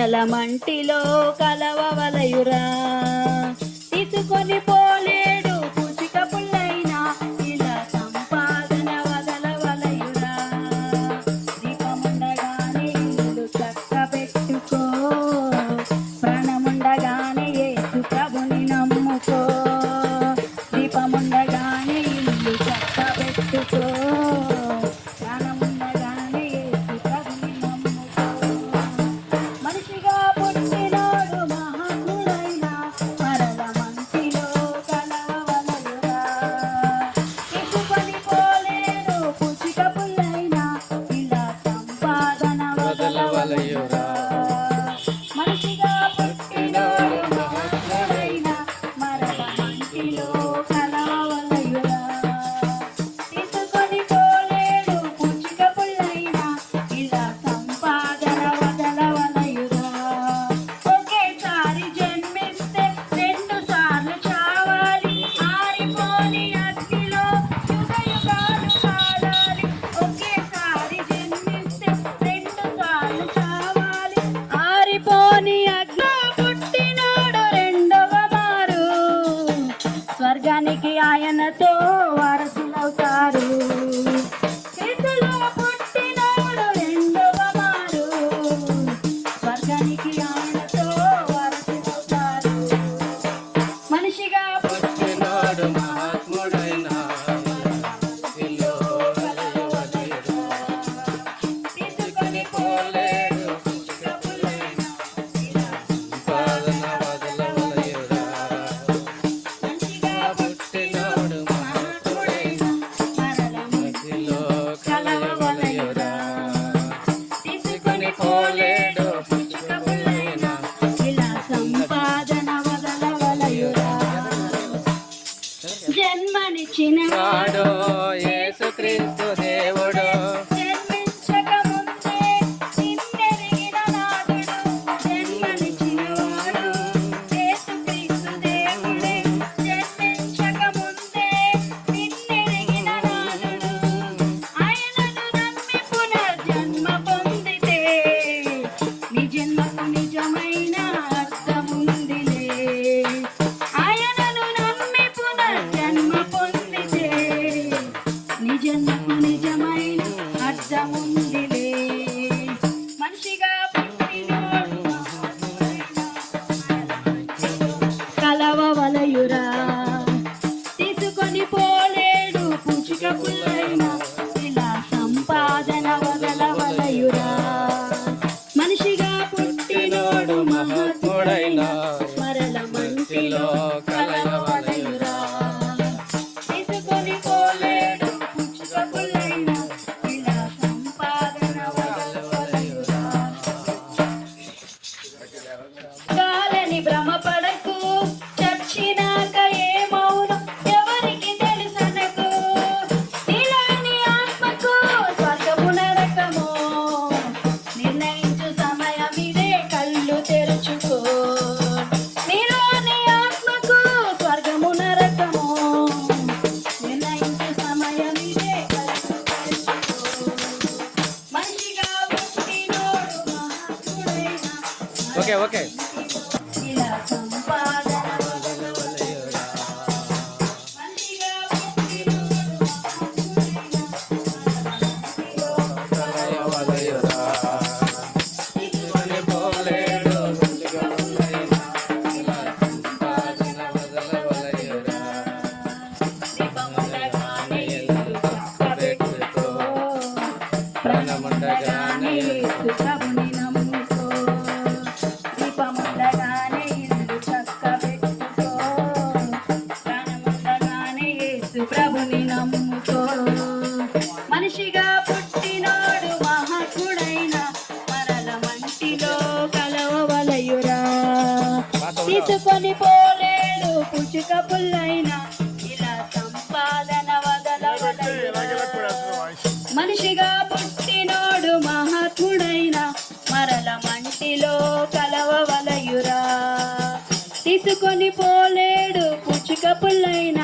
మరల మంటిలో కలవవలయురా. తీసుకొని పోలేడు పుచిక పుల్లైనా ఇలా సంపాదన వదలవలయురా. దీపముండగానే ఇల్లు చక్క పెట్టుకో, ప్రాణముండగానే యేసు ప్రభుని నమ్ముకో. దీపముండగానే ఇల్లు చక్క పెట్టుకో, ప్రాణముండగానే యేసు ప్రభుని నమ్ముకో. మనిషిగా పుట్టినాడు మహాత్ముడైన మరల మంటిలో కలవవలయురా. తీసుకొని పోలేడు పుచిక పుల్లైనా ఇలా సంపాదన వదలవలయురా. మనిషిగా పుట్టినాడు మహాత్ముడైన మరల మంటిలో కలవవలయురా. తీసుకొని పోలేడు పుచిక పుల్లైనా ఇలా సంపాదన వదలవలయురా. ఒకేసారి జన్మిస్తే రెండు సార్లు చావాలి, ఆరిపోని అగ్నిలో యుగయుగాలు కాలాలి. ఒకేసారి జన్మిస్తే రెండు సార్లు చావాలి, ఆరిపోని అగ్నిలో పుట్టినాడు రెండవ మారు. స్వర్గానికి ఆయనతో వారసులవుతారు. క్రీస్తులో పుట్టినాడు రెండవ మారు. స్వర్గానికి ఆయనతో వారసులవుతారు. మనిషిగా పుట్టినాడు మహాత్ముడైన ఇల్లు కలవవలయురా. తీసుకొని పోలేడు పుచిక పుల్లైనా ఇలా సంపాదన వదలవలయురా. మనిషిగా పుట్టినాడు మహాత్ముడైన మరల ఇల్లు కలవవలయురా. తీసుకొని పోలేడు పుచిక పుల్లైనా ఇలా సంపాదన వదలవలయురా. జన్మనిచ్చిన వాడు యేసుక్రీస్తు దేవుడు. జన్మించక ముందే నిన్నెరిగిన నాదుడు. జన్మనిచ్చిన వాడు యేసుక్రీస్తు దేవుడే. జన్మించక ముందే నిన్నెరిగిన నాదుడు. ఆయనను నమ్మి పునర్జన్మ పొందితే నీ జన్మకు నిజమైన అర్థముందిలే. ఆయనను నమ్మి పునర్జన్మ పొందితే నీ జన్మకు నిజమైన అర్థముందిలే. మనిషిగా పుట్టినోడు కలవవలయురా. తీసుకొని పోలేడు పుచిక పుల్లైనా ఇలా సంపాదన వదలవలయురా. మనిషిగా పుట్టినోడు మహాత్ముడైన మరల మంటిలో కలవవలయురా. తీసుకొని పోలేడు పుచిక పుల్లైనా ఇలా సంపాదన వదలవలయురా. కాలని భ్రమపడకు, చచ్చినాక ఏమౌను ఎవరికి తెలుసనకు. నీలోని ఆత్మకు స్వర్గము నరకము నిర్ణయించు సమయమిదే, కళ్ళు తెరుచుకో. నీలోని ఆత్మకు స్వర్గము నరకము నిర్ణయించు సమయమిదే, కళ్ళు తెరుచుకో. మనిషిగా పుట్టినోడు మహాత్ముడైన ఓకే ఓకే ఇలా సంపాదన వదలవలయురా. మనిషిగా పుట్టినోడు కలవలయురా. తీసుకొని పోలేడు పుచిక పుల్లైనా ఇలా సంపాదన వదలవలయురా. దీపముండగానే ఇల్లు చక్క పెట్టుకో, ప్రాణముండగానే యేసు ప్రభుని నమ్ముకో. దీపముండగానే ఇల్లు చక్క పెట్టుకో, ప్రాణముండగానే యేసు ప్రభుని నమ్ముకో. మనిషిగా పుట్టినోడు మహాత్ముడైన మరల మంటిలో కలవవలయురా. తీసుకొని పోలేడు పుచిక పుల్లైనా ఇలా సంపాదన వదలవలయురా. మనిషిగా పుట్టినోడు మహాత్ముడైన మరల మంటిలో కలవవలయురా. తీసుకొని పోలేడు పుచిక పుల్లైనా